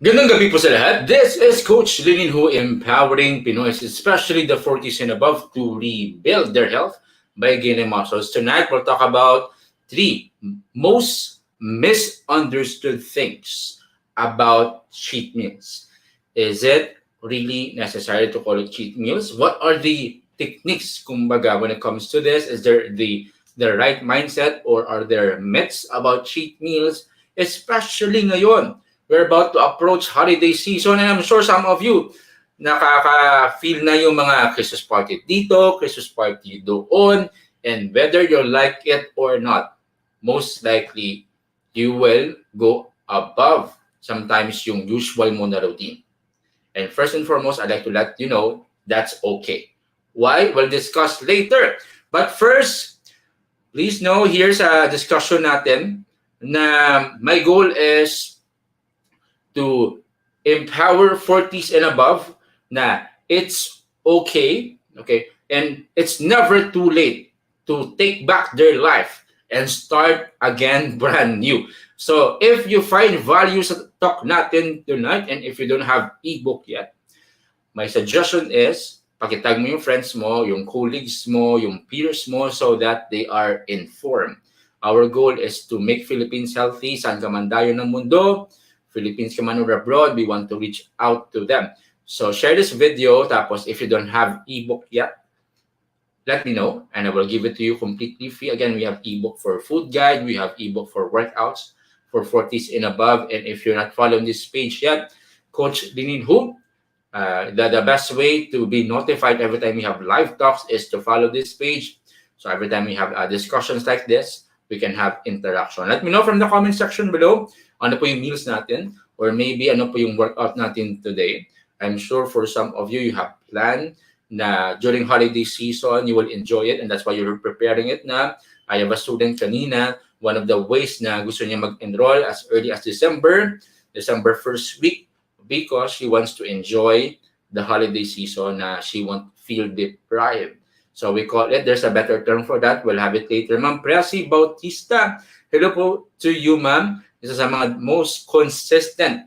Gandang gabi po sa lahat. This is Coach Linin who empowering Pinoys, especially the 40s and above, to rebuild their health by gaining muscles. Tonight, we'll talk about 3 most misunderstood things about cheat meals. Is it really necessary to call it cheat meals? What are the techniques, kumbaga, when it comes to this? Is there the right mindset or are there myths about cheat meals? Especially ngayon, we're about to approach holiday season and I'm sure some of you nakaka-feel na yung mga Christmas party dito, Christmas party doon, and whether you like it or not, most likely you will go above sometimes yung usual mo na routine. And first and foremost, I'd like to let you know that's okay. Why? We'll discuss later. But first, please know here's a discussion natin na my goal is to empower 40s and above na it's okay, and it's never too late to take back their life and start again brand new. So if you find value sa talk natin tonight and if you don't have ebook yet, my suggestion is pakitag mo yung friends mo, yung colleagues mo, yung peers mo so that they are informed. Our goal is to make Philippines healthy. Saan ka man dayo ng mundo, Philippines ka man or abroad, we want to reach out to them. So share this video, tapos if you don't have ebook yet, let me know and I will give it to you completely free. Again, we have ebook for food guide, we have ebook for workouts for 40s and above. And if you're not following this page yet, Coach Linin Hu, the best way to be notified every time we have live talks is to follow this page. So every time we have discussions like this, we can have interaction. Let me know from the comment section below ano po yung meals natin or maybe ano po yung workout natin today. I'm sure for some of you, you have planned na during holiday season, you will enjoy it and that's why you're preparing it na. I have a student kanina, one of the ways na gusto niya mag-enroll as early as December 1st week because she wants to enjoy the holiday season na she won't feel deprived. So we call it, there's a better term for that. We'll have it later. Ma'am Presi Bautista, hello po to you, ma'am. Isa sa mga most consistent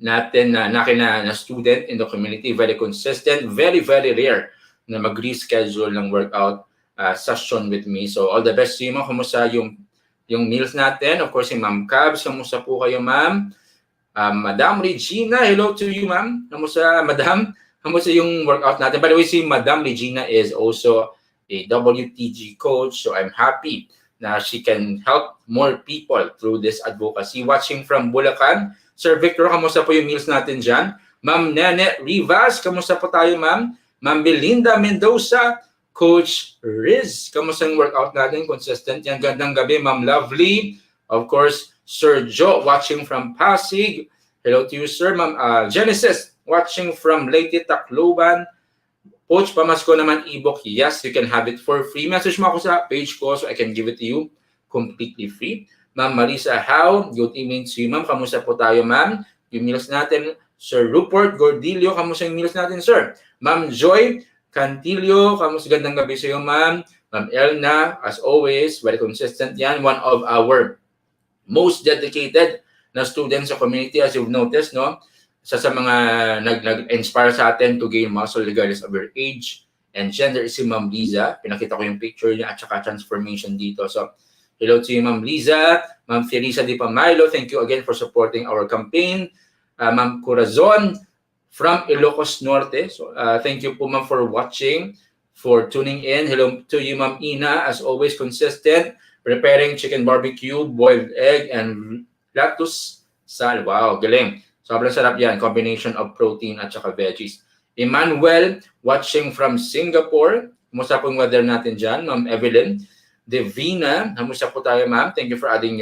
natin na student in the community. Very consistent, very, very rare na mag-reschedule ng workout session with me. So all the best to you, ma'am. Kumusta yung meals natin? Of course, si Ma'am Cabs. Kumusta po kayo, ma'am? Madam Regina, hello to you, ma'am. Kamusta, madam? Kamusta yung workout natin? By the way, si Madam Regina is also a WTG coach, so I'm happy na she can help more people through this advocacy. Watching from Bulacan, Sir Victor, kamusta po yung meals natin dyan? Ma'am Nene Rivas, kamusta po tayo, ma'am? Ma'am Belinda Mendoza, Coach Riz, kamusta yung workout natin? Consistent yan. Gandang gabi, Ma'am Lovely. Of course, Sir Joe, watching from Pasig. Hello to you, sir. Ma'am Genesis, watching from Leyte, Tacloban. Coach, pamasko naman ebook. Yes, you can have it for free. Message mo ako sa page ko so I can give it to you completely free. Ma'am Marisa How, good evening to you, ma'am. Kamusta po tayo, ma'am? Yung meals natin, Sir Rupert Gordillo, kamusta yung meals natin, sir? Ma'am Joy Cantillo, kamusta, gandang gabi sa iyo, ma'am. Ma'am Elna, as always, very consistent yan. One of our most dedicated na students sa community, as you've noticed, no? Sa mga nag-inspire sa atin to gain muscle regardless of your age and gender is si Ma'am Liza. Pinakita ko yung picture niya at saka transformation dito. So, hello to you, Ma'am Liza. Ma'am Felisa Di Pamilo, thank you again for supporting our campaign. Ma'am Corazon from Ilocos Norte. So, thank you po, ma'am, for watching, for tuning in. Hello to you, Ma'am Ina, as always, consistent. Preparing chicken barbecue, boiled egg, and lettuce sal. Wow, galing. Sobrang sarap yan. Combination of protein at saka veggies. Emmanuel, watching from Singapore. Kumusta po yung weather natin dyan? Ma'am Evelyn. Divina, kamusta po tayo, ma'am? Thank you for tagging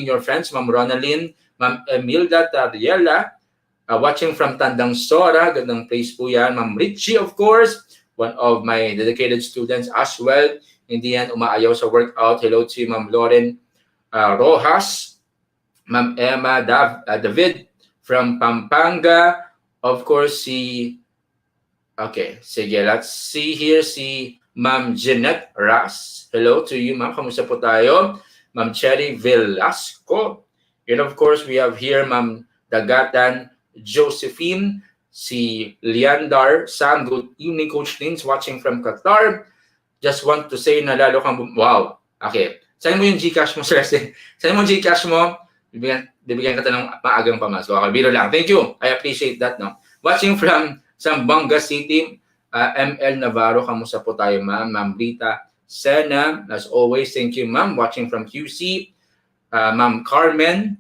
your friends. Ma'am Ronaldin. Ma'am Emilda Tariela. Watching from Tandang Sora. Gandang place po yan. Ma'am Richie, of course. One of my dedicated students as well. Hindi yan umaayaw sa workout. Hello to you, Ma'am Lauren Rojas. Ma'am Emma David from Pampanga. Of course, sige, let's see here si Ma'am Jeanette Ras. Hello to you, ma'am. Kamusta po tayo? Ma'am Cherry Velasco. And of course, we have here Ma'am Dagatan, Josephine, si Leandar, Sam, good evening, Coach Lins, watching from Qatar. Just want to say na lalo kang, wow, okay. Saan mo yung Gcash mo, sir? Saan mo yung Gcash mo? Bibigyan ka ng maagang pamasko. Okay, biro lang. Thank you. I appreciate that, no? Watching from Zamboanga City, ML Navarro, kamusta po tayo, ma'am? Ma'am Rita Sena, as always, thank you, ma'am. Watching from QC, Ma'am Carmen.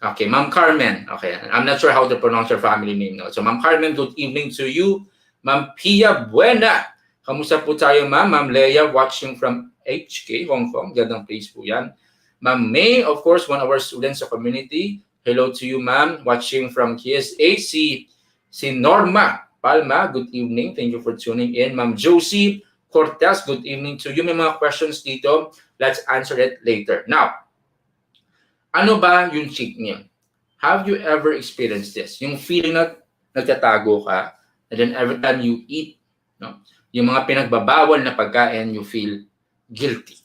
Okay, Ma'am Carmen. Okay, I'm not sure how to pronounce your family name, no? So, Ma'am Carmen, good evening to you. Ma'am Pia Buena, kamusta po tayo, ma'am? Ma'am Leia, watching from HK, Hong Kong. Gandang place po yan. Ma'am May, of course, one of our students sa community. Hello to you, ma'am. Watching from KSA, si Norma Palma, good evening. Thank you for tuning in. Ma'am Josie Cortez, good evening to you. May mga questions dito. Let's answer it later. Now, ano ba yung cheat meal? Have you ever experienced this? Yung feeling na nagtatago ka, and then every time you eat, no, yung mga pinagbabawal na pagkain, you feel guilty.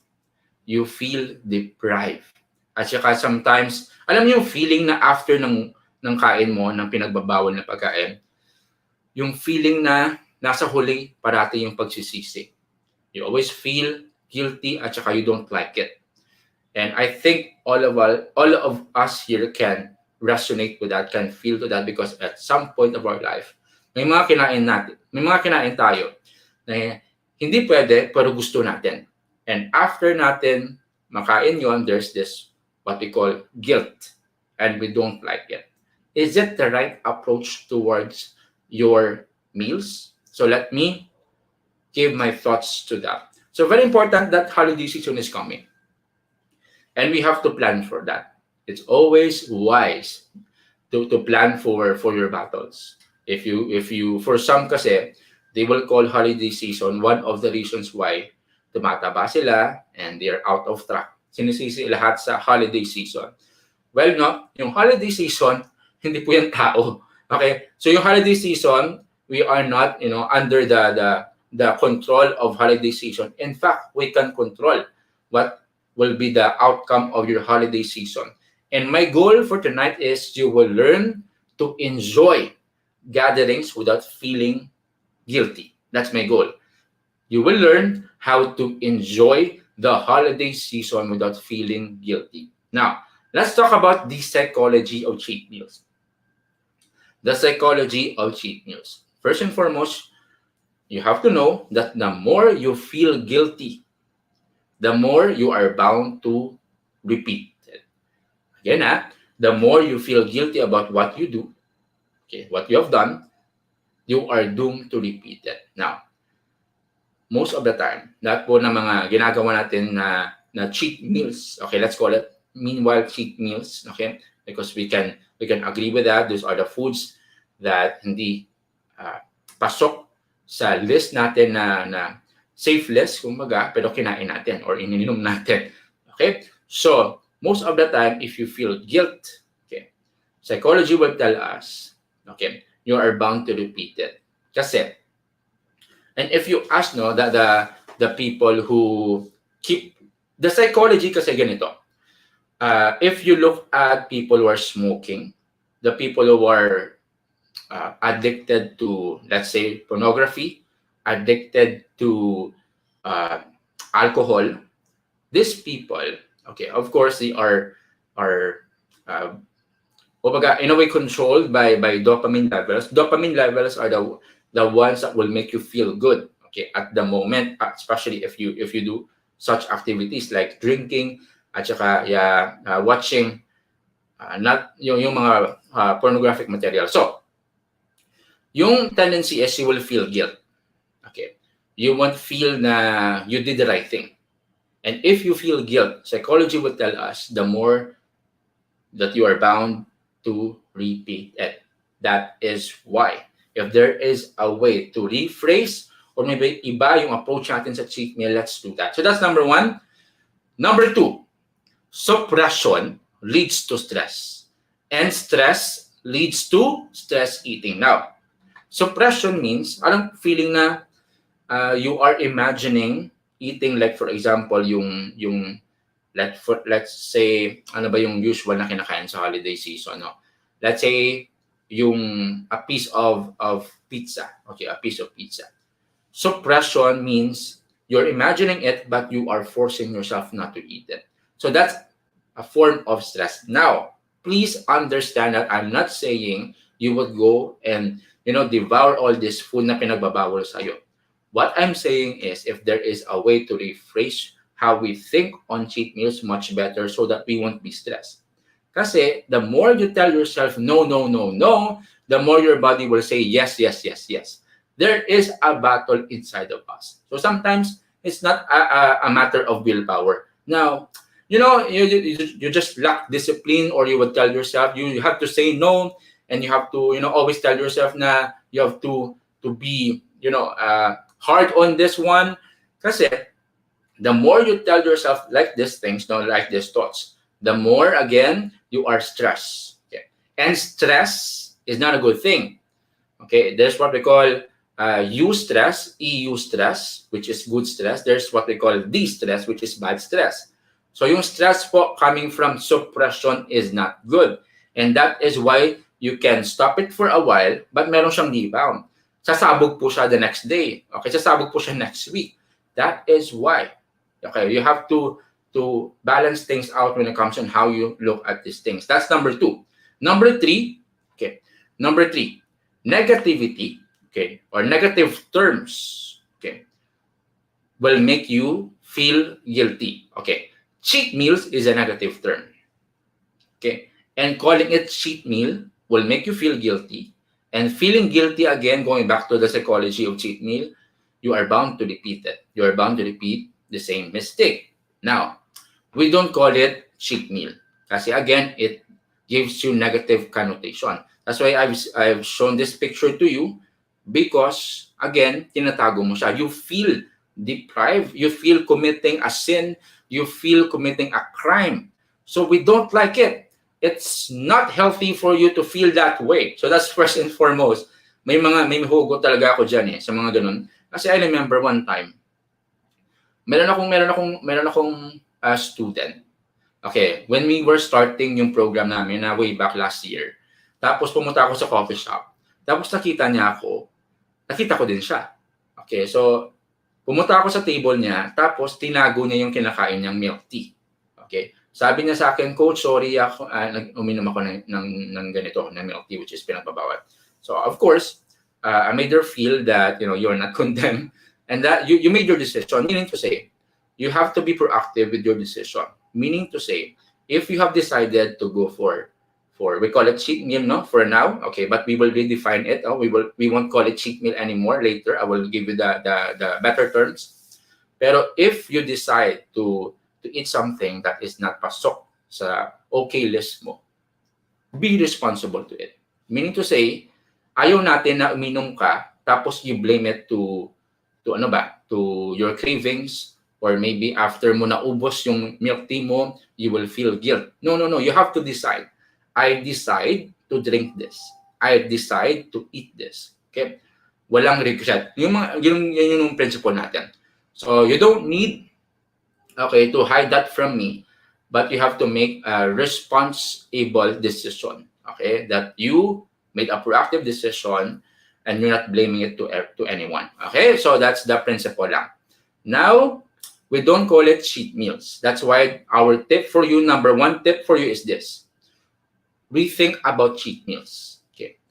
You feel deprived. At saka sometimes, alam niyo yung feeling na after ng kain mo, ng pinagbabawal na pagkain, yung feeling na nasa huli parati yung pagsisisi. You always feel guilty at saka you don't like it. And I think all of us here can resonate with that, can feel to that, because at some point of our life, may mga kinain tayo na hindi pwede pero gusto natin. And after natin makain yon, there's this what we call guilt, and we don't like it. Is it the right approach towards your meals? So let me give my thoughts to that. So very important that holiday season is coming. And we have to plan for that. It's always wise to plan for your battles. If you for some kasi, they will call holiday season one of the reasons why tumataba sila and they're out of track. Sinisisi lahat sa holiday season. Well, no, yung holiday season, hindi po yung tao. Okay? So yung holiday season, we are not, under the control of holiday season. In fact, we can control what will be the outcome of your holiday season. And my goal for tonight is you will learn to enjoy gatherings without feeling guilty. That's my goal. You will learn how to enjoy the holiday season without feeling guilty. Now, let's talk about the psychology of cheat meals. The psychology of cheat meals. First and foremost, you have to know that the more you feel guilty, the more you are bound to repeat it. Again, the more you feel guilty about what you do, okay, what you have done, you are doomed to repeat it. Now, most of the time, lahat po ng mga ginagawa natin na cheat meals, okay, let's call it meanwhile cheat meals, okay, because we can agree with that. Those are the foods that hindi pasok sa list natin na safe list, kumbaga, pero kinain natin or ininom natin. Okay? So, most of the time, if you feel guilt, okay, psychology will tell us, okay, you are bound to repeat it. Kasi, and if you ask, no, that the people who keep, the psychology kasi ganito, if you look at people who are smoking, the people who are addicted to, let's say, pornography, addicted to alcohol, these people, okay, of course, they are in a way controlled by dopamine levels. Dopamine levels are the ones that will make you feel good, okay, at the moment, especially if you do such activities like drinking at saka watching not yung mga pornographic material. So, yung tendency is you will feel guilt. Okay. You won't feel na you did the right thing. And if you feel guilt, psychology will tell us the more that you are bound to repeat it. That is why, if there is a way to rephrase or maybe iba yung approach natin sa cheat meal, let's do that. So that's number one. Number two, suppression leads to stress. And stress leads to stress eating. Now, suppression means, anong feeling na you are imagining eating, like for example, yung let's say, ano ba yung usual na kinakain sa holiday season, no? let's say, a piece of pizza. Okay, a piece of pizza. Suppression means you're imagining it, but you are forcing yourself not to eat it. So that's a form of stress. Now, please understand that I'm not saying you would go and devour all this food na pinagbabawal sa'yo. What I'm saying is if there is a way to rephrase how we think on cheat meals much better so that we won't be stressed. Kasi the more you tell yourself no, no, no, no, the more your body will say yes, yes, yes, yes. There is a battle inside of us. So sometimes it's not a matter of willpower. Now, you just lack discipline, or you would tell yourself you have to say no, and you have to always tell yourself na you have to be hard on this one. Kasi the more you tell yourself like these things, like these thoughts, the more again you are stressed. Okay, and stress is not a good thing. Okay, there's what we call eustress, eustress, which is good stress. There's what we call de-stress, which is bad stress. So yung stress po coming from suppression is not good. And that is why you can stop it for a while, but meron siyang rebound. Sasabog po siya the next day. Okay, sasabog po siya next week. That is why. Okay, you have to balance things out when it comes on how you look at these things. That's number 2. Number 3, negativity, okay, or negative terms, okay, will make you feel guilty. Okay, cheat meals is a negative term. Okay, and calling it cheat meal will make you feel guilty. And feeling guilty, again, going back to the psychology of cheat meal, you are bound to repeat it. You are bound to repeat the same mistake. Now, we don't call it cheat meal. Kasi again, it gives you negative connotation. That's why I've shown this picture to you, because again, tinatago mo siya. You feel deprived. You feel committing a sin. You feel committing a crime. So we don't like it. It's not healthy for you to feel that way. So that's first and foremost. May hugot talaga ako dyan sa mga ganun. Kasi I remember one time, meron akong student. Okay, when we were starting yung program namin na way back last year, tapos pumunta ako sa coffee shop. Tapos nakita ko din siya. Okay, so pumunta ako sa table niya, tapos tinago niya yung kinakain niyang milk tea. Okay, sabi niya sa akin, Coach, sorry ako, uminom ako ng ganito, ng milk tea, which is pinagbabawal. So of course, I made her feel that you're not condemned, and that you made your decision. Meaning to say, you have to be proactive with your decision. Meaning to say, if you have decided to go for we call it cheat meal, no, for now, okay, but we will redefine it. We won't call it cheat meal anymore. Later, I will give you the better terms. Pero if you decide to eat something that is not pasok sa okay list mo, be responsible to it. Meaning to say, ayaw natin na uminom ka, tapos you blame it to your cravings, or maybe after mo naubos yung milk tea mo, you will feel guilt. No. You have to decide. I decide to drink this. I decide to eat this. Okay? Walang regret. Yun yung principle natin. So you don't need to hide that from me, but you have to make a responsible decision. Okay? That you made a proactive decision and you're not blaming it to anyone. Okay? So that's the principle lang. Now, we don't call it cheat meals. That's why our tip for you, number 1 tip for you is this. Rethink about cheat meals. Okay.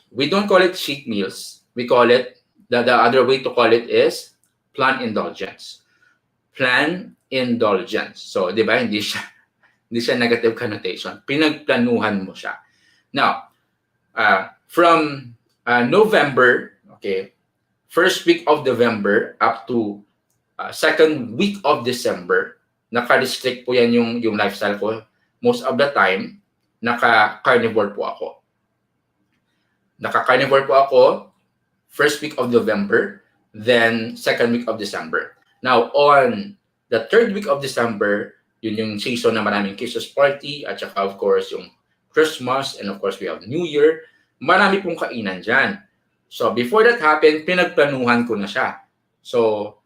We don't call it cheat meals. We call it, the other way to call it is plan indulgence. Plan indulgence. So, di ba, hindi siya negative connotation. Pinagplanuhan mo siya. Now, from November, okay, first week of November up to second week of December, naka-restrict po yan yung lifestyle ko. Most of the time, naka-carnivore po ako. Naka-carnivore po ako first week of November, then second week of December. Now, on the third week of December, yun yung season na maraming Christmas party, at saka of course yung Christmas, and of course we have New Year. Marami pong kainan dyan. So, before that happened, pinagplanuhan ko na siya. So,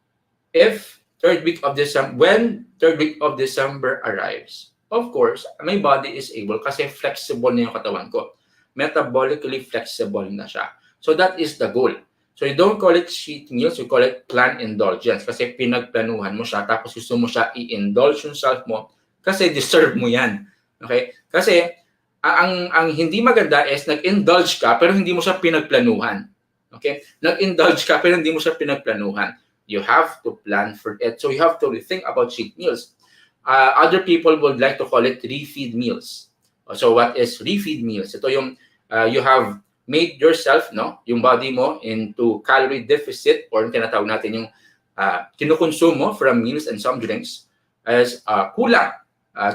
if when third week of December arrives, of course, my body is able, kasi flexible na yung katawan ko. metabolically flexible na siya. So that is the goal. So you don't call it cheat meals, you call it plan indulgence kasi pinagplanuhan mo siya tapos gusto mo siya i-indulge yung self mo kasi deserve mo yan. Okay? Kasi ang hindi maganda is nag-indulge ka pero hindi mo siya pinagplanuhan. Okay? Nag-indulge ka pero hindi mo siya pinagplanuhan. You have to plan for it. So you have to rethink about cheat meals. Other people would like to call it refeed meals. So what is refeed meals? Ito yung you have made yourself, no, yung body mo into calorie deficit or tinatawag natin yung kinukonsume mo from meals and some drinks as kulang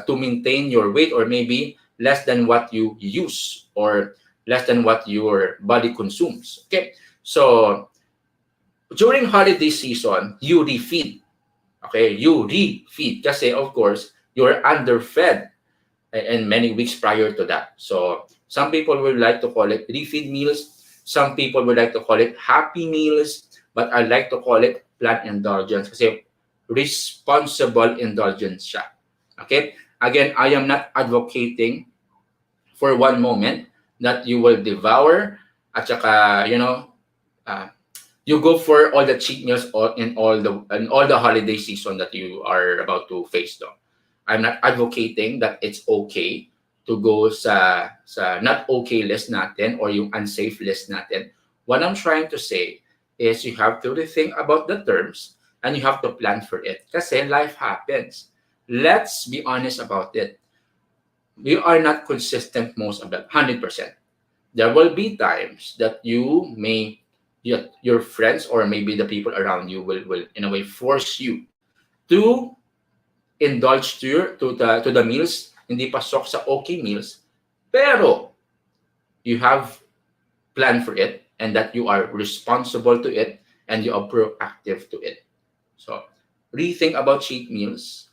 to maintain your weight or maybe less than what you use or less than what your body consumes. Okay, so during holiday season, you refeed. Okay, you refeed kasi of course you're underfed in many weeks prior to that. So some people would like to call it refeed meals. Some people would like to call it happy meals. But I like to call it plan indulgence kasi responsible indulgence siya. Okay? Again, I am not advocating for one moment that you will devour at saka, you go for all the cheat meals in all the holiday season that you are about to face though. I'm not advocating that it's okay to go sa not okay list natin or yung unsafe list natin. What I'm trying to say is you have to rethink about the terms and you have to plan for it. Kasi life happens. Let's be honest about it. We are not consistent most of the 100%. There will be times that your friends or maybe the people around you will in a way force you to indulge to the meals, hindi pasok sa okay meals, pero you have planned for it and that you are responsible to it and you are proactive to it. So rethink about cheat meals.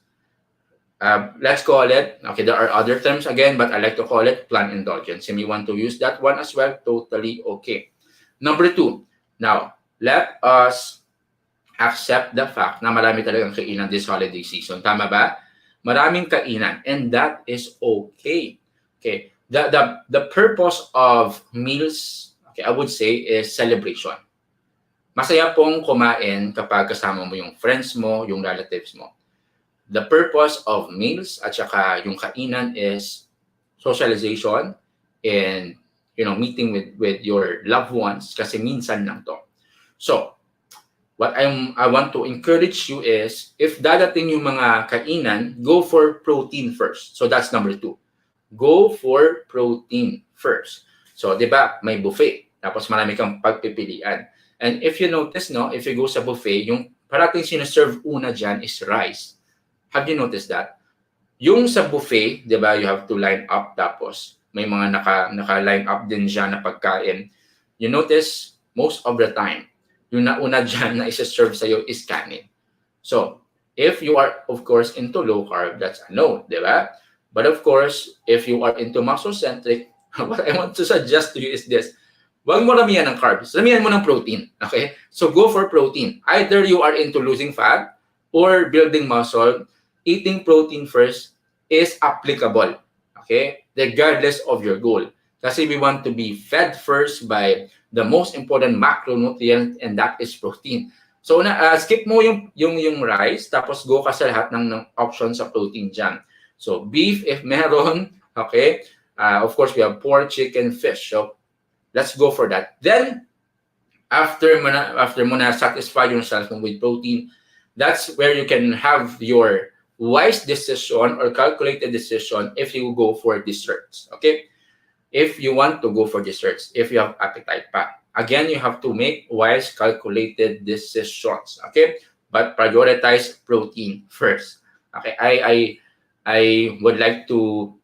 Let's call it, okay, there are other terms again, but I like to call it plan indulgence. If you want to use that one as well, totally okay. Number 2, now, let us accept the fact na marami talagang kainan this holiday season. Tama ba? Maraming kainan and that is okay. Okay. The purpose of meals, okay, I would say is celebration. Masaya pong kumain kapag kasama mo yung friends mo, yung relatives mo. The purpose of meals at saka yung kainan is socialization and meeting with your loved ones kasi minsan lang to. So, what I want to encourage you is, if dadating yung mga kainan, go for protein first. So that's number 2. Go for protein first. So, di ba, may buffet. Tapos marami kang pagpipilian. And if you notice, no, if you go sa buffet, yung parating sinaserve una dyan is rice. Have you noticed that? Yung sa buffet, di ba, you have to line up. Tapos may mga naka-line up din dyan na pagkain. You notice, most of the time, yung nauna dyan na isa-serve sa'yo is kanin. So, if you are, of course, into low carb, that's a no, di ba? But of course, if you are into muscle-centric, what I want to suggest to you is this. Huwag mo ramihan ng carbs. Ramihan mo ng protein. Okay? So, go for protein. Either you are into losing fat or building muscle, eating protein first is applicable. Okay? Regardless of your goal. Kasi we want to be fed first by the most important macronutrient and that is protein. So skip mo yung rice tapos go ka sa lahat ng options sa protein dyan. So beef if meron, okay? Of course we have pork, chicken, fish. So let's go for that. Then after mo na satisfy yourself with protein, that's where you can have your wise decision or calculated decision if you go for desserts. Okay? If you want to go for desserts, if you have appetite pa. Again, you have to make wise, calculated decisions. Okay? But prioritize protein first. Okay? I would like to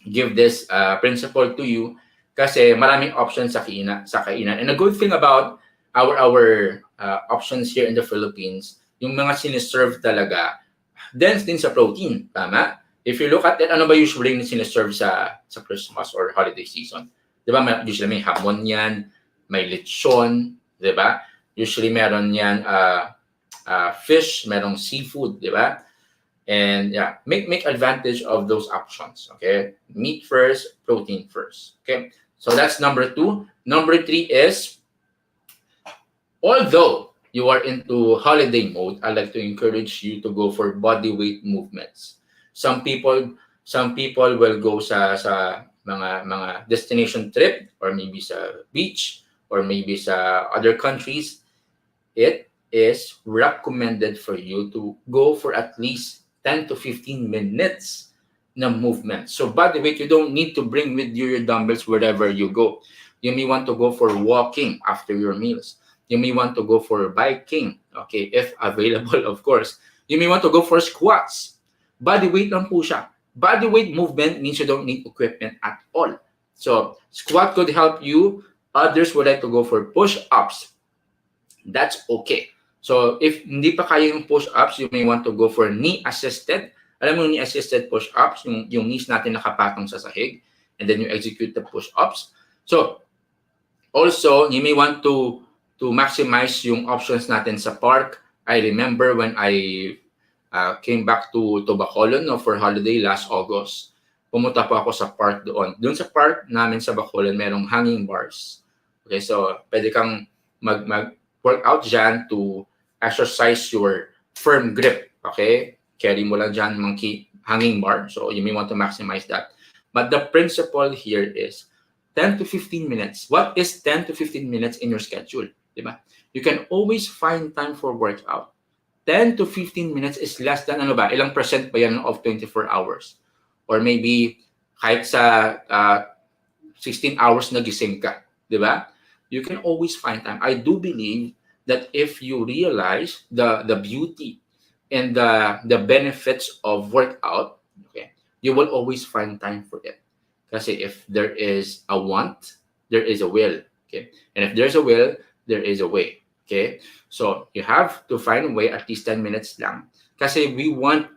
give this principle to you kasi maraming options sa kainan. And a good thing about our options here in the Philippines, yung mga siniserve talaga, dense din sa protein. Tama? If you look at it, ano ba usually yung sinaserve sa Christmas or holiday season? Di ba? Usually may hamon yan, may lechon, di ba? Usually meron yan fish, merong seafood, di ba? And yeah, make advantage of those options, okay? Meat first, protein first, okay? So that's number 2. Number 3 is, although you are into holiday mode, I like to encourage you to go for body weight movements. Some people some people will go sa mga destination trip, or maybe sa beach, or maybe sa other countries. It is recommended for you to go for at least 10 to 15 minutes na movement. So body weight, you don't need to bring with you your dumbbells wherever you go. You may want to go for walking after your meals. You may want to go for biking, okay, if available, of course. You may want to go for squats. Body weight lang po siya. Body weight movement means you don't need equipment at all. So squat could help you. Others would like to go for push-ups. That's okay. So if hindi pa kaya yung push-ups, you may want to go for knee-assisted. Alam mo, knee-assisted push-ups, yung knees natin nakapatong sa sahig, and then you execute the push-ups. So also, you may want to maximize yung options natin sa park. I remember when I came back to Bacolod, no, for holiday last August. Pumunta po ako sa park doon. Doon sa park namin sa Bacolod, merong hanging bars. Okay, so pwede kang mag-workout dyan to exercise your firm grip. Okay? Carry mo lang dyan monkey hanging bar. So you may want to maximize that. But the principle here is 10 to 15 minutes. What is 10 to 15 minutes in your schedule? Diba? You can always find time for workout. 10 to 15 minutes is less than ano ba? Ilang percent ba yan of 24 hours? Or maybe kahit sa 16 hours na gising ka. Diba? You can always find time. I do believe that if you realize the beauty and the benefits of workout, okay, you will always find time for it. Kasi if there is a want, there is a will. Okay? And if there's a will, there is a way. Okay? So you have to find a way, at least 10 minutes lang. Kasi we want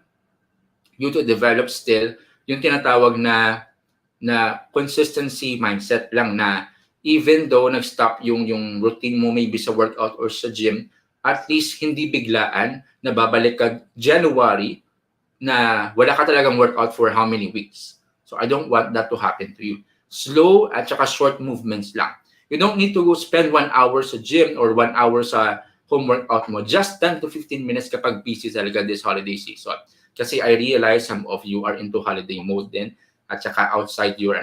you to develop still yung tinatawag na consistency mindset lang, na even though nag-stop yung routine mo maybe sa workout or sa gym, at least hindi biglaan na babalik ka January na wala ka talagang workout for how many weeks. So I don't want that to happen to you. Slow at saka short movements lang. You don't need to go spend 1 hour sa gym or 1 hour sa home workout mo. Just 10 to 15 minutes kapag busy talaga this holiday season. Kasi I realize some of you are into holiday mode din at saka outside your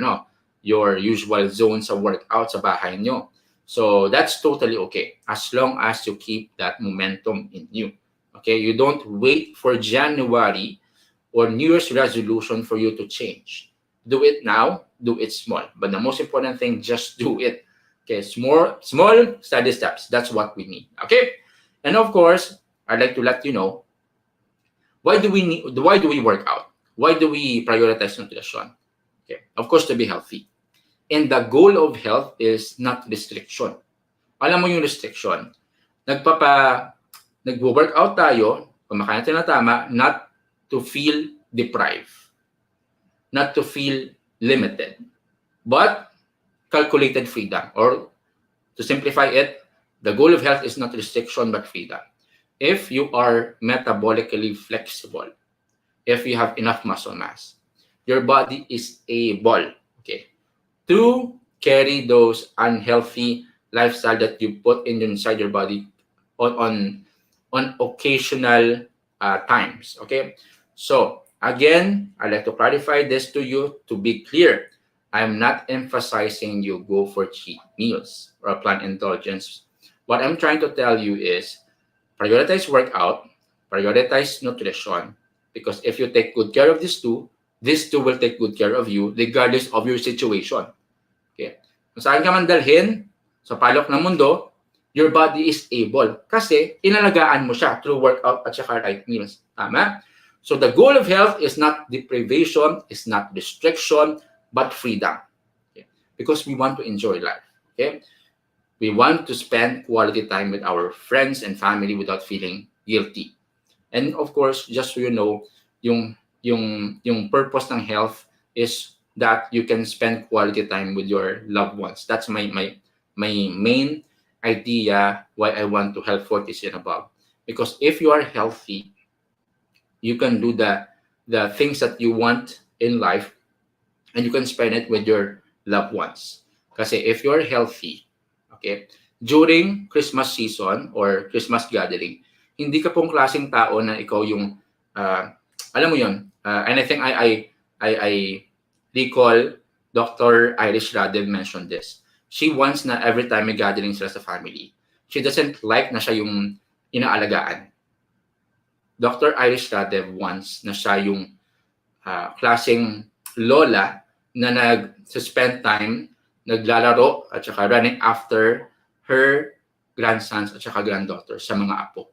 usual zone sa workout sa bahay nyo. So that's totally okay as long as you keep that momentum in you. Okay, you don't wait for January or New Year's resolution for you to change. Do it now, do it small. But the most important thing, just do it. Okay, small steady steps. That's what we need. Okay, and of course, I'd like to let you know why do we work out? Why do we prioritize nutrition? Okay, of course, to be healthy. And the goal of health is not restriction. Alam mo yung restriction. Nagwo-workout tayo, kumakain natin na tama, not to feel deprived, not to feel limited, but calculated freedom. Or to simplify it, the goal of health is not restriction but freedom. If you are metabolically flexible, if you have enough muscle mass, your body is able, okay, to carry those unhealthy lifestyle that you put inside your body on occasional times. Okay, so again, I'd like to clarify this to you to be clear. I'm not emphasizing you go for cheat meals or plan indulgence. What I'm trying to tell you is prioritize workout, prioritize nutrition, because if you take good care of these two will take good care of you regardless of your situation. Okay? Kung saan ka man dalhin, sa palok ng mundo, your body is able kasi inalagaan mo siya through workout at saka right meals. Tama? So the goal of health is not deprivation, is not restriction, but freedom. Okay? Because we want to enjoy life. Okay? We want to spend quality time with our friends and family without feeling guilty. And of course, just so you know, yung purpose ng health is that you can spend quality time with your loved ones. That's my main idea why I want to help 40s and above. Because if you are healthy, you can do the things that you want in life, and you can spend it with your loved ones. Kasi if you're healthy, okay, during Christmas season or Christmas gathering, hindi ka pong klaseng tao na ikaw yung, uh, alam mo yun, and I think I recall Dr. Irish Radev mentioned this. She wants na every time may gathering sila sa family, she doesn't like na siya yung inaalagaan. Dr. Irish Radev wants na siya yung klaseng lola na nag-spend time, naglalaro at saka running after her grandsons at saka granddaughters sa mga apo.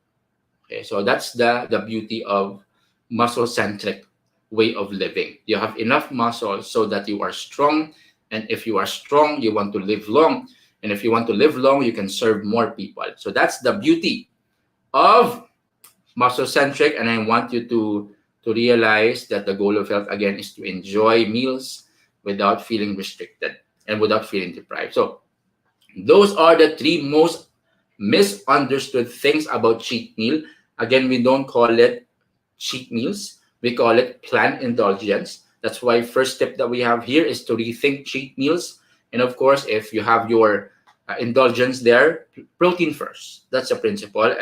Okay, so that's the beauty of muscle-centric way of living. You have enough muscle so that you are strong, and if you are strong, you want to live long, and if you want to live long, you can serve more people. So that's the beauty of muscle-centric, and I want you to realize that the goal of health again is to enjoy meals without feeling restricted and without feeling deprived. So those are the three most misunderstood things about cheat meal. Again, we don't call it cheat meals. We call it planned indulgence. That's why first step that we have here is to rethink cheat meals. And of course, if you have your indulgence there, protein first. That's a principle.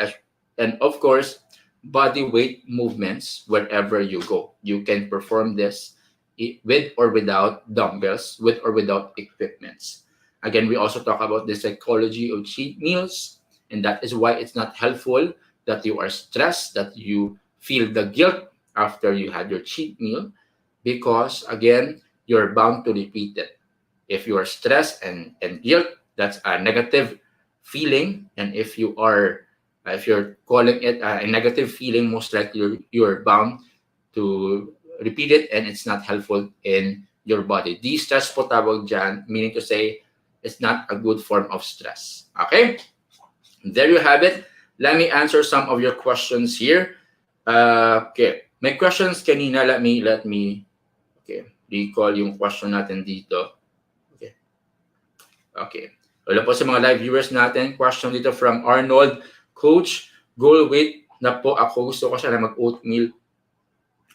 And of course, body weight movements wherever you go. You can perform this with or without dumbbells, with or without equipments. Again, we also talk about the psychology of cheat meals, and that is why it's not helpful that you are stressed, that you feel the guilt after you had your cheat meal, because again, you're bound to repeat it. If you are stressed and guilt, that's a negative feeling, and if you're calling it a negative feeling, most likely you're bound to repeat it, and it's not helpful in your body. De-stress po tawag dyan, meaning to say it's not a good form of stress. Okay? There you have it. Let me answer some of your questions here. Okay. May questions kanina. Let me recall yung question natin dito. Okay. Wala po sa mga live viewers natin. Question dito from Arnold. Coach, goal weight na po ako. Gusto ko siya na mag-oatmeal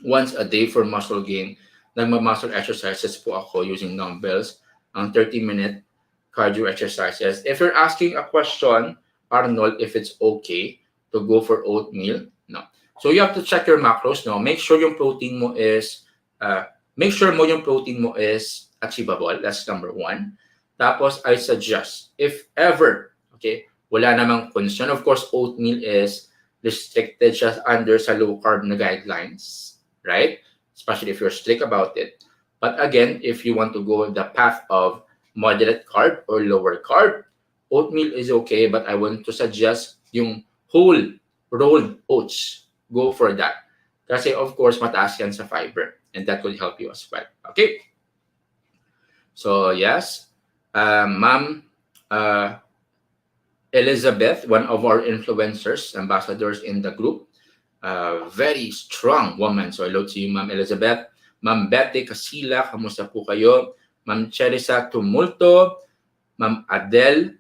once a day for muscle gain. Nagma-muscle exercises po ako using dumbbells. Ang 30-minute cardio exercises. If you're asking a question, Arnold, if it's okay to go for oatmeal, no. So you have to check your macros, no. Make sure yung protein mo is achievable. That's number one. Tapos I suggest, if ever, okay, wala namang concern. Of course, oatmeal is restricted just under sa low carb na guidelines, right? Especially if you're strict about it. But again, if you want to go the path of moderate carb or lower carb, oatmeal is okay, but I want to suggest yung whole rolled oats. Go for that. Kasi of course, mataas yan sa fiber, and that will help you as well. Okay? So yes, Ma'am Elizabeth, one of our influencers, ambassadors in the group, very strong woman. So hello to you, Ma'am Elizabeth. Ma'am Betty Casila, kamusta po kayo? Ma'am Cherisa Tumulto, Ma'am Adele,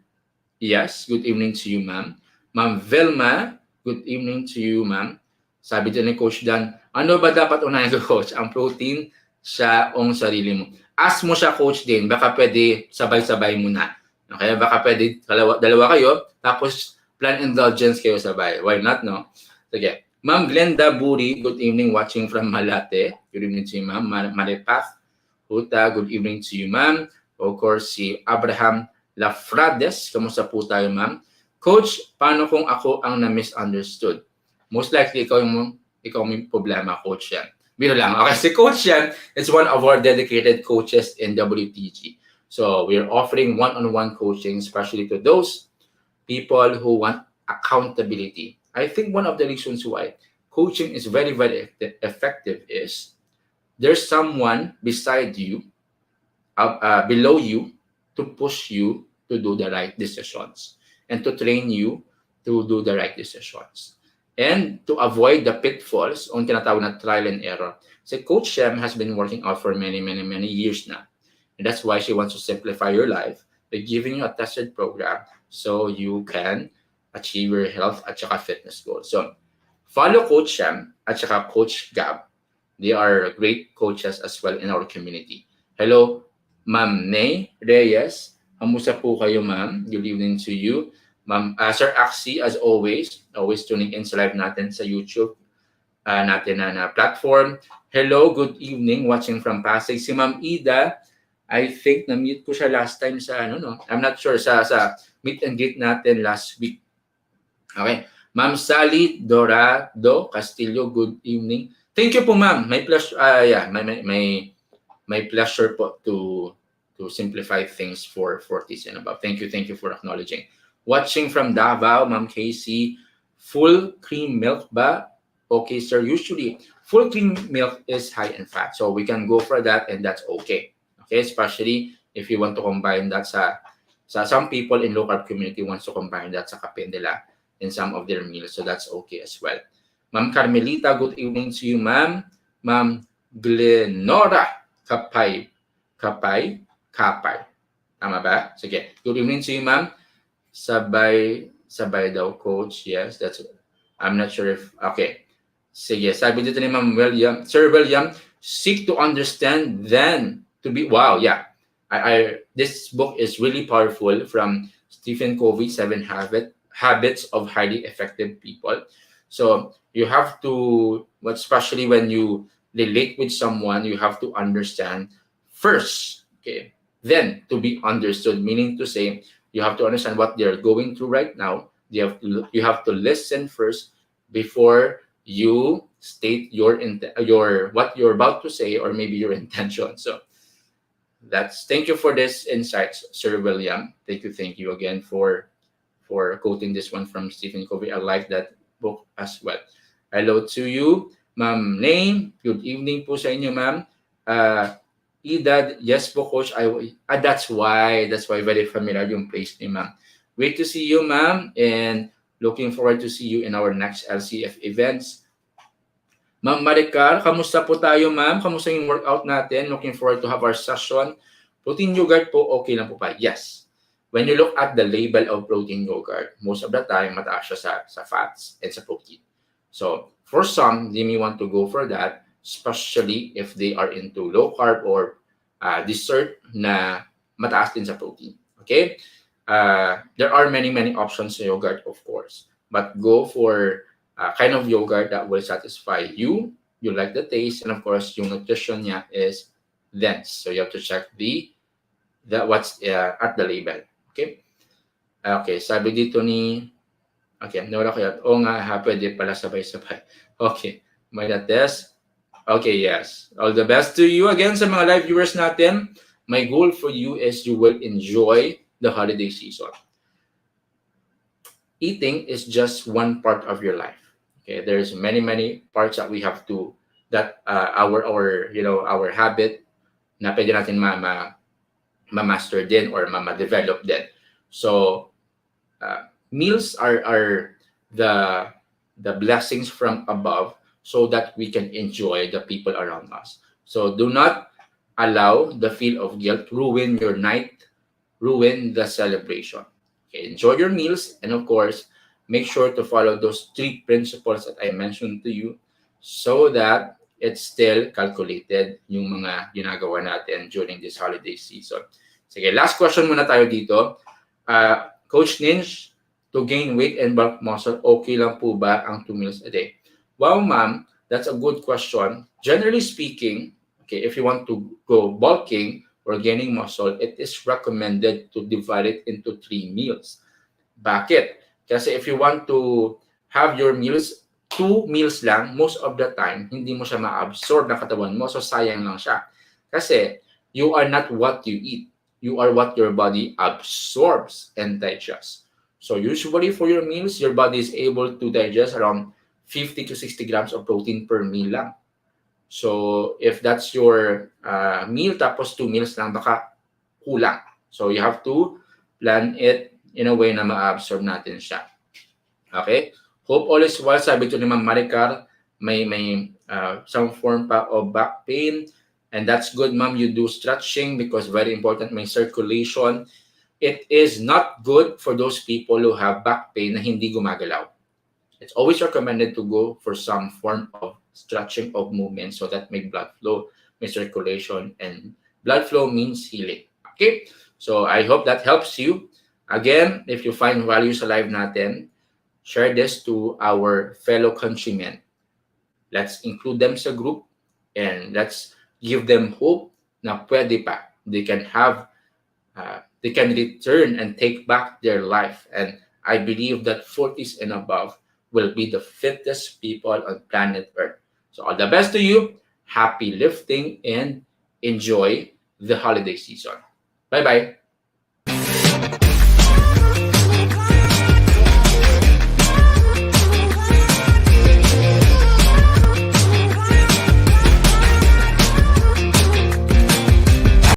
yes, good evening to you, ma'am. Ma'am Vilma, good evening to you, ma'am. Sabi din ni Coach Dan, ano ba dapat unahin ko, Coach? Ang protein sa sarili mo. Ask mo siya, Coach din, baka pwede sabay-sabay muna. Okay, baka pwede dalawa kayo, tapos plan indulgence kayo sabay. Why not, no? Sige. Ma'am Glenda Buri, good evening, watching from Malate. Good evening to you, ma'am. Maripath Huta, good evening to you, ma'am. Of course, si Abraham Lafrades, kamusta po tayo, ma'am? Coach, paano kung ako ang na-misunderstood? Most likely, ikaw may problema, Coach yan. Biro lang. Okay, si Coach yan is one of our dedicated coaches in WTG. So, we're offering one-on-one coaching, especially to those people who want accountability. I think one of the reasons why coaching is very, very effective is there's someone beside you, below you, to push you to do the right decisions and to train you to do the right decisions and to avoid the pitfalls on tinatawag na trial and error. So Coach Shem has been working out for many, many, many years now. And that's why she wants to simplify your life by giving you a tested program so you can achieve your health at saka fitness goals. So follow Coach Shem at saka Coach Gab. They are great coaches as well in our community. Hello, Ma'am Nay Reyes. Kamusta po kayo, ma'am? Good evening to you. Ma'am, Sir Axie, as always tuning in sa live natin sa YouTube natin na platform. Hello, good evening, watching from Pasig. Si Ma'am Ida, I think na-mute ko siya last time sa ano, no? I'm not sure, sa meet and greet natin last week. Okay. Ma'am Sally Dorado Castillo, good evening. Thank you po, ma'am. My pleasure, my pleasure po to simplify things for 40s and above. Thank you for acknowledging. Watching from Davao, Ma'am Casey, full cream milk ba? Okay, sir. Usually, full cream milk is high in fat, so we can go for that, and that's okay. Okay, especially if you want to combine that sa some people in low carb community wants to combine that sa kape nila in some of their meals, so that's okay as well. Ma'am Carmelita, good evening to you, ma'am. Ma'am Glenora Kapay. Tama ba? Sige. Good evening to you, ma'am. Sabay daw, coach. Yes, that's I'm not sure if okay. Sige, sabi dito ni Ma'am William, Sir William, seek to understand then to be wow, yeah. This book is really powerful from Stephen Covey, Habits of Highly Effective People. So you have to, especially when you relate with someone, you have to understand first, okay, then to be understood, meaning to say you have to understand what they're going through right now. You have to listen first before you state your what you're about to say, or maybe your intention. So thank you for this insights, Sir William. Thank you again for quoting this one from Stephen Covey. I like that book as well. Hello to you, Ma'am Name. Good evening po sa inyo, ma'am. Ida, yes po, coach. That's why very familiar yung place ni ma'am. Wait to see you, ma'am, and looking forward to see you in our next LCF events. Ma'am Maricar, kamusta po tayo, ma'am? Kamusta yung workout natin? Looking forward to have our session. Protein yogurt po, okay lang po pa? Yes. When you look at the label of protein yogurt, most of the time, mataas siya sa fats and sa protein. So, for some, they may want to go for that, especially if they are into low carb or dessert na mataas din sa protein. Okay? There are many options sa yogurt, of course. But go for kind of yogurt that will satisfy you. You like the taste, and of course, yung nutrition niya is dense. So you have to check what's at the label. Okay? Okay, sabi dito ni okay, nawala ko yan. Oo nga, pwede pala sabay-sabay. Okay, may test. Okay, yes. All the best to you again sa mga live viewers natin. My goal for you is you will enjoy the holiday season. Eating is just one part of your life. Okay, there's many parts that we have to our habit na pwede natin ma-master din or ma-develop din. So meals are the blessings from above so that we can enjoy the people around us. So do not allow the feel of guilt ruin your night, ruin the celebration. Okay, enjoy your meals, and of course, make sure to follow those 3 principles that I mentioned to you so that it's still calculated yung mga ginagawa natin during this holiday season. Sige, last question muna tayo dito. Coach Ninj, to gain weight and bulk muscle, okay lang po ba ang 2 meals a day? Wow, ma'am, that's a good question. Generally speaking, okay, if you want to go bulking or gaining muscle, it is recommended to divide it into 3 meals. Bakit? Kasi if you want to have your meals, 2 meals lang, most of the time, hindi mo siya ma-absorb na katawan mo, so sayang lang siya. Kasi you are not what you eat. You are what your body absorbs and digests. So usually for your meals, your body is able to digest around 50 to 60 grams of protein per meal lang. So if that's your meal, tapos 2 meals lang, baka kulang. So you have to plan it in a way na ma-absorb natin siya. Okay? Hope all is well. Sabi ito ni Ma'am Maricar, may some form pa of back pain. And that's good, ma'am. You do stretching because very important, may circulation. It is not good for those people who have back pain na hindi gumagalaw. It's always recommended to go for some form of stretching of movement so that may blood flow, may circulation, and blood flow means healing. Okay? So I hope that helps you. Again, if you find value sa live natin, share this to our fellow countrymen. Let's include them sa group and let's give them hope na pwede pa. They can return and take back their life. And I believe that 40s and above will be the fittest people on planet Earth. So all the best to you. Happy lifting and enjoy the holiday season. Bye-bye.